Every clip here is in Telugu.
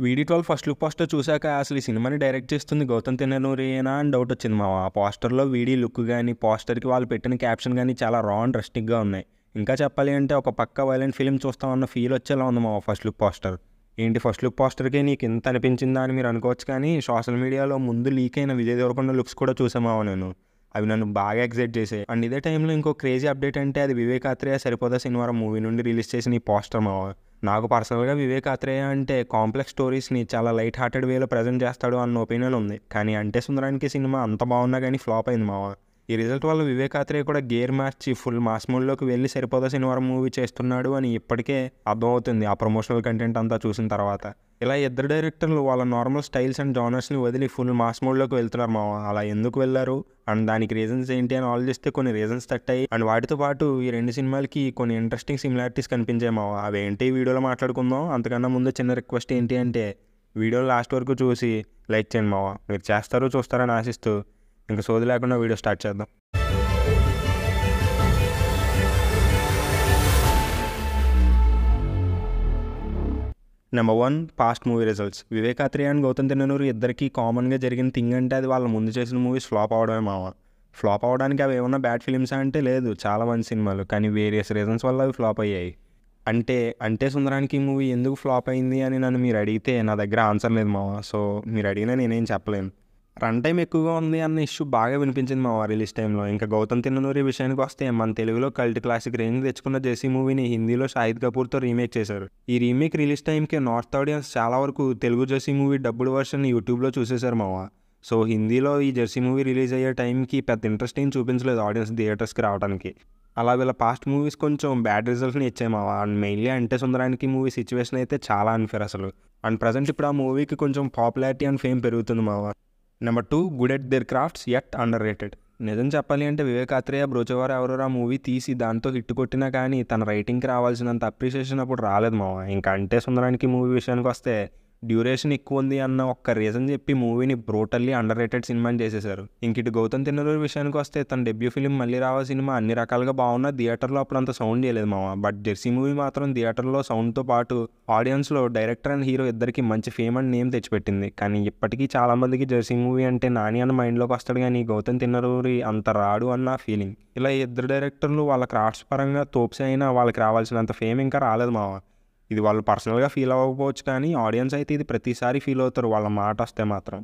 వీడి12 ఫస్ట్ లుక్ పోస్టర్ చూశాక అసలు ఈ సినిమాని డైరెక్ట్ చేస్తుంది గౌతమ్ తిన్ననూరియేనా అని డౌట్ వచ్చింది మావా. ఆ పోస్టర్లో వీడి లుక్ కానీ పోస్టర్కి వాళ్ళు పెట్టిన క్యాప్షన్ కానీ చాలా రా అండ్ రస్టిక్గా ఉన్నాయి. ఇంకా చెప్పాలి అంటే ఒక పక్క వైలెంట్ ఫిలిం చూస్తామన్న ఫీల్ వచ్చేలా ఉంది మావా ఫస్ట్ లుక్ పోస్టర్. ఏంటి ఫస్ట్ లుక్ పోస్టర్కే నీకు ఇంత అనిపించిందా అని మీరు అనుకోవచ్చు, కానీ సోషల్ మీడియాలో ముందు లీక్ అయిన విజయ్ దేవరకొండ లుక్స్ కూడా చూసామావా నేను. అవి నన్ను బాగా ఎగ్జైట్ చేసాయి. అండ్ ఇదే టైంలో ఇంకో క్రేజీ అప్డేట్ అంటే అది వివేక్ ఆత్రేయ సరిపోదా శనివారం మూవీ నుండి రిలీజ్ చేసిన ఈ పోస్టర్ మావా. నాకు పర్సనల్గా వివేక్ ఆత్రేయ అంటే కాంప్లెక్స్ స్టోరీస్ని చాలా లైట్ హార్టెడ్ వేలో ప్రజెంట్ చేస్తాడు అన్న ఒపీనియన్ ఉంది. కానీ అంటే సుందరానికి సినిమా అంత బాగున్నా కానీ ఫ్లాప్ అయింది మావా. ఈ రిజల్ట్ వల్ల వివేక్ ఆత్రేయ కూడా గేర్ మార్చి ఫుల్ మాస్ మోడ్లోకి వెళ్ళి సరిపోదా శనివారం మూవీ చేస్తున్నాడు అని ఇప్పటికే అర్థమవుతుంది ఆ ప్రమోషనల్ కంటెంట్ అంతా చూసిన తర్వాత. ఇలా ఇద్దరు డైరెక్టర్లు వాళ్ళ నార్మల్ స్టైల్స్ అండ్ జానర్స్ని వదిలి ఫుల్ మాస్ మోడ్లోకి వెళ్తున్నారు మావా. అలా ఎందుకు వెళ్ళారు అండ్ దానికి రీజన్స్ ఏంటి అని ఆలోచిస్తే కొన్ని రీజన్స్ తట్టాయి. అండ్ వాటితో పాటు ఈ రెండు సినిమాలకి కొన్ని ఇంట్రెస్టింగ్ సిమిలారిటీస్ కనిపించాయి మావా. అవి ఏంటి వీడియోలో మాట్లాడుకుందాం. అంతకన్నా ముందు చిన్న రిక్వెస్ట్ ఏంటి అంటే వీడియో లాస్ట్ వరకు చూసి లైక్ చేయండి మావా. మీరు చూస్తారని ఆశిస్తూ ఇంకా సోది లేకుండా వీడియో స్టార్ట్ చేద్దాం. Number 1, past movie results. Vivek Athreya and Gautam Tinnanuri ఇద్దరికి కామన్గా జరిగిన థింగ్ అంటే అది వాళ్ళ ముందు చేసిన మూవీస్ ఫ్లాప్ అవడమే మావా. ఫ్లాప్ అవడానికి అవి ఏమన్నా బ్యాడ్ ఫిలిమ్సా అంటే లేదు, చాలా మంచి సినిమాలు, కానీ వేరియస్ రీజన్స్ వల్ల అవి ఫ్లాప్ అయ్యాయి. అంటే సుందరానికి మూవీ ఎందుకు ఫ్లాప్ అయింది అని నన్ను మీరు అడిగితే నా దగ్గర ఆన్సర్ లేదు మావా. సో మీరు అడిగినా నేనేం చెప్పలేను. రన్ టైం ఎక్కువగా ఉంది అన్న ఇష్యూ బాగా వినిపించింది మావా రిలీజ్ టైంలో. ఇంకా గౌతమ్ తిన్ననూరి విషయానికి వస్తే మన తెలుగులో కల్ట్ క్లాసిక్ రేంజ్ తెచ్చుకున్న జెర్సీ మూవీని హిందీలో షాహిద్ కపూర్తో రీమేక్ చేశారు. ఈ రీమేక్ రిలీజ్ టైంకి నార్త్ ఆడియన్స్ చాలా వరకు Telugu Jersey movie dubbed version యూట్యూబ్లో చూసేశారు మావా. సో హిందీలో ఈ జెర్సీ మూవీ రిలీజ్ అయ్యే టైంకి పెద్ద ఇంట్రెస్ట్ ఏం చూపించలేదు ఆడియన్స్ థియేటర్స్కి రావడానికి. అలా వీళ్ళ పాస్ట్ మూవీస్ కొంచెం బ్యాడ్ రిజల్ట్ని ఇచ్చాయి మావా. అండ్ మెయిన్లీ అంటే సుందరానికి మూవీ సిచ్యువేషన్ అయితే చాలా అన్ఫేర్ అసలు. అండ్ ప్రజెంట్ ఇప్పుడు ఆ మూవీకి కొంచెం పాపులారిటీ అండ్ ఫేమ్ పెరుగుతుంది మావా. Number 2, good at their crafts yet underrated. నిజం చెప్పాలి అంటే వివేక్ ఆత్రేయ బ్రోచవారు ఎవరో మూవీ తీసి దాంతో హిట్ కొట్టినా కానీ తన రైటింగ్కి రావాల్సినంత అప్రిషియేషన్ అప్పుడు రాలేదు మావా. ఇంకా అంటే సుందరానికి మూవీ విషయానికి వస్తే డ్యూరేషన్ ఎక్కువ ఉంది అన్న ఒక్క రీజన్ చెప్పి మూవీని బ్రోటల్లీ అండర్ రేటెడ్ సినిమాని చేసేశారు. ఇంక ఇటు గౌతమ్ తిన్ననూరి విషయానికి వస్తే తన డెబ్యూ ఫిలిం మళ్ళీ రావా సినిమా అన్ని రకాలుగా బాగున్నా థియేటర్లో అప్పుడు అంత సౌండ్ చేయలేదు మావా. బట్ జెర్సీ మూవీ మాత్రం థియేటర్లో సౌండ్తో పాటు ఆడియన్స్లో డైరెక్టర్ అండ్ హీరో ఇద్దరికి మంచి ఫేమ్ అండ్ నేమ్ తెచ్చిపెట్టింది. కానీ ఇప్పటికీ చాలామందికి జెర్సీ మూవీ అంటే నాని అన్న మైండ్లోకి వస్తాడు, కానీ గౌతమ్ తిన్ననూరి అంత రాడు అన్న ఫీలింగ్. ఇలా ఇద్దరు డైరెక్టర్లు వాళ్ళ క్రాఫ్ట్స్ పరంగా తోప్స్ అయినా వాళ్ళకి రావాల్సినంత ఫేమ్ ఇంకా రాలేదు మావా. ఇది వాళ్ళు పర్సనల్గా ఫీల్ అవ్వకపోవచ్చు, కానీ ఆడియన్స్ అయితే ఇది ప్రతిసారి ఫీల్ అవుతారు వాళ్ళ మాట వస్తే మాత్రం.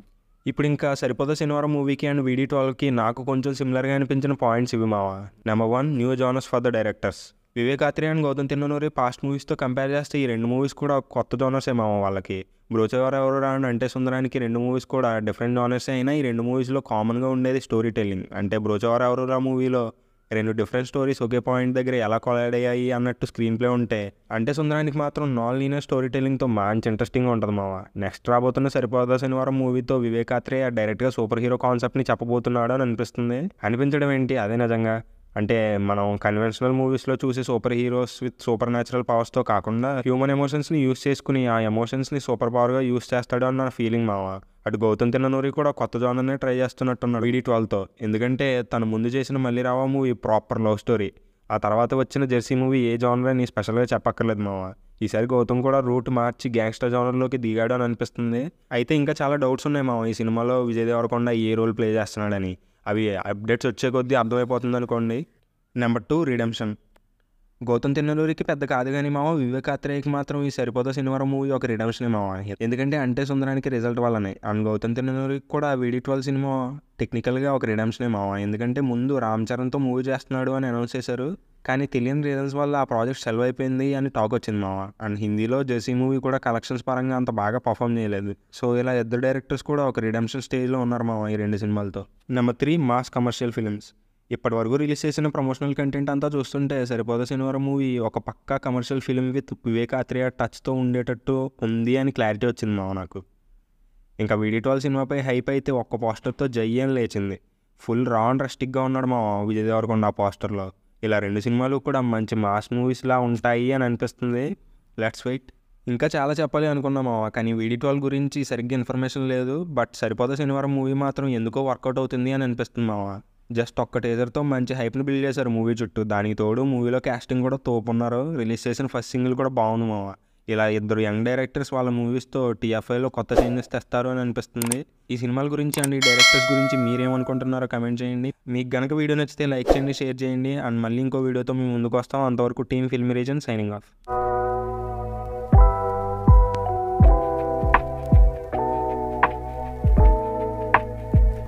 ఇప్పుడు ఇంకా సరిపోదా శనివారం మూవీకి అండ్ వీడి12కి నాకు కొంచెం సిమిలర్గా అనిపించిన పాయింట్స్ ఇవి మావా. Number 1, new genres for the directors. Vivek Athreya and Gautam Tinnanuri past మూవీస్తో కంపేర్ చేస్తే ఈ రెండు మూవీస్ కూడా కొత్త జానర్సే మావా వాళ్ళకి. బ్రోచవారు ఎవరు అండ్ అంటే సుందరానికి రెండు మూవీస్ కూడా డిఫరెంట్ జానర్సే అయినా ఈ రెండు మూవీస్లో కామన్గా ఉండేది స్టోరీ టెల్లింగ్. అంటే బ్రోచవారు ఎవరు మూవీలో రెండు డిఫరెంట్ స్టోరీస్ ఒకే పాయింట్ దగ్గర ఎలా కొలైడ్ అయ్యాయి అన్నట్టు స్క్రీన్ ప్లే ఉంటే, అంటే సుందరానికి మాత్రం నాన్ లీనియర్ స్టోరీ టెల్లింగ్తో మంచి ఇంట్రెస్టింగ్గా ఉంటుంది మావా. నెక్స్ట్ రాబోతున్న సరిపోదా శనివారం మూవీతో వివేక్ ఆత్రేయ డైరెక్ట్గా సూపర్ హీరో కాన్సెప్ట్ని చెప్పబోతున్నాడు అని అనిపించడం ఏంటి అదే నిజంగా. అంటే మనం కన్వెన్షనల్ మూవీస్లో చూసే super heroes with super natural పవర్స్తో కాకుండా హ్యూమన్ ఎమోషన్స్ని యూస్ చేసుకుని ఆ ఎమోషన్స్ని సూపర్ పవర్గా యూస్ చేస్తాడు అన్న ఫీలింగ్ మావా. అటు గౌతమ్ తిన్ననూరి కూడా కొత్త జానర్నే ట్రై చేస్తున్నట్టున్నాడు వీడి12తో. ఎందుకంటే తను ముందు చేసిన మళ్ళీ రావా మూవీ ప్రాపర్ లవ్ స్టోరీ, ఆ తర్వాత వచ్చిన జెర్సీ మూవీ ఏ జానర్ అని స్పెషల్గా చెప్పక్కర్లేదు మావా. ఈసారి గౌతమ్ కూడా రూట్ మార్చి గ్యాంగ్స్టర్ జానర్లోకి దిగాడు అని అనిపిస్తుంది. అయితే ఇంకా చాలా డౌట్స్ ఉన్నాయి మావా ఈ సినిమాలో విజయ్ దేవరకొండ ఏ రోల్ ప్లే చేస్తున్నాడని. అవి అప్డేట్స్ వచ్చే కొద్దీ అర్థమైపోతుంది అనుకోండి. Number 2, redemption. గౌతమ్ తిన్ననూరికి పెద్ద కాదు కానీ మావా వివేక్ ఆత్రేయకి మాత్రం ఈ సరిపోదా శనివారం మూవీ ఒక రిడెంప్షనే మావా. ఎందుకంటే అంటే సుందరానికి రిజల్ట్ వల్లనే. అండ్ గౌతమ్ తిన్ననూరికి కూడా వీడి12 సినిమా టెక్నికల్గా ఒక రిడెంప్షనే మావా. ఎందుకంటే ముందు రామ్ చరణ్తో మూవీ చేస్తున్నాడు అని అనౌన్స్ చేశారు, కానీ తెలియని రీజన్స్ వల్ల ఆ ప్రాజెక్ట్ సెలవు అయిపోయింది అని టాక్ వచ్చింది మావా. అండ్ హిందీలో జెర్సీ మూవీ కూడా కలెక్షన్స్ పరంగా అంత బాగా పర్ఫామ్ చేయలేదు. సో ఇలా ఇద్దరు డైరెక్టర్స్ కూడా ఒక రిడెంప్షన్ స్టేజ్లో ఉన్నారు మావా ఈ రెండు సినిమాలతో. Number 3, mass commercial films. ఇప్పటి వరకు రిలీజ్ చేసిన ప్రమోషనల్ కంటెంట్ అంతా చూస్తుంటే సరిపోదా శనివారం మూవీ ఒక పక్కా commercial film with Vivek Athreya టచ్తో ఉండేటట్టు ఉంది అని క్లారిటీ వచ్చింది మావా నాకు. ఇంకా వీడి12 సినిమాపై హైప్ అయితే ఒక్క పోస్టర్తో జై అని లేచింది. ఫుల్ రా అండ్ రస్టిక్గా ఉన్నాడు మావా విజయ్ దేవరకొండ ఆ పోస్టర్లో. ఇలా రెండు సినిమాలు కూడా మంచి మాస్ మూవీస్లా ఉంటాయి అని అనిపిస్తుంది. Let's wait. ఇంకా చాలా చెప్పాలి అనుకున్నాం మావా, కానీ వీడి12 గురించి సరిగ్గా ఇన్ఫర్మేషన్ లేదు. బట్ సరిపోదా శనివారం మూవీ మాత్రం ఎందుకో వర్కౌట్ అవుతుంది అని అనిపిస్తుంది మావా. జస్ట్ ఒక్క టీజర్తో మంచి హైప్ని బిల్డ్ చేశారు మూవీ చుట్టూ. దానికి తోడు మూవీలో క్యాస్టింగ్ కూడా తోపున్నారు. రిలీజ్ చేసిన ఫస్ట్ సింగిల్ కూడా బాగుంది మావా. ఇలా ఇద్దరు యంగ్ డైరెక్టర్స్ వాళ్ళ మూవీస్తో టీఎఫ్ఐలో కొత్త చేంజెస్ తెస్తారు అని అనిపిస్తుంది. ఈ సినిమాల గురించి అండ్ ఈ డైరెక్టర్స్ గురించి మీరేమనుకుంటున్నారో కమెంట్ చేయండి. మీకు గనక వీడియో నచ్చితే లైక్ చేయండి, షేర్ చేయండి. అండ్ మళ్ళీ ఇంకో వీడియోతో మేము ముందుకు వస్తాం. అంతవరకు team film reason signing off.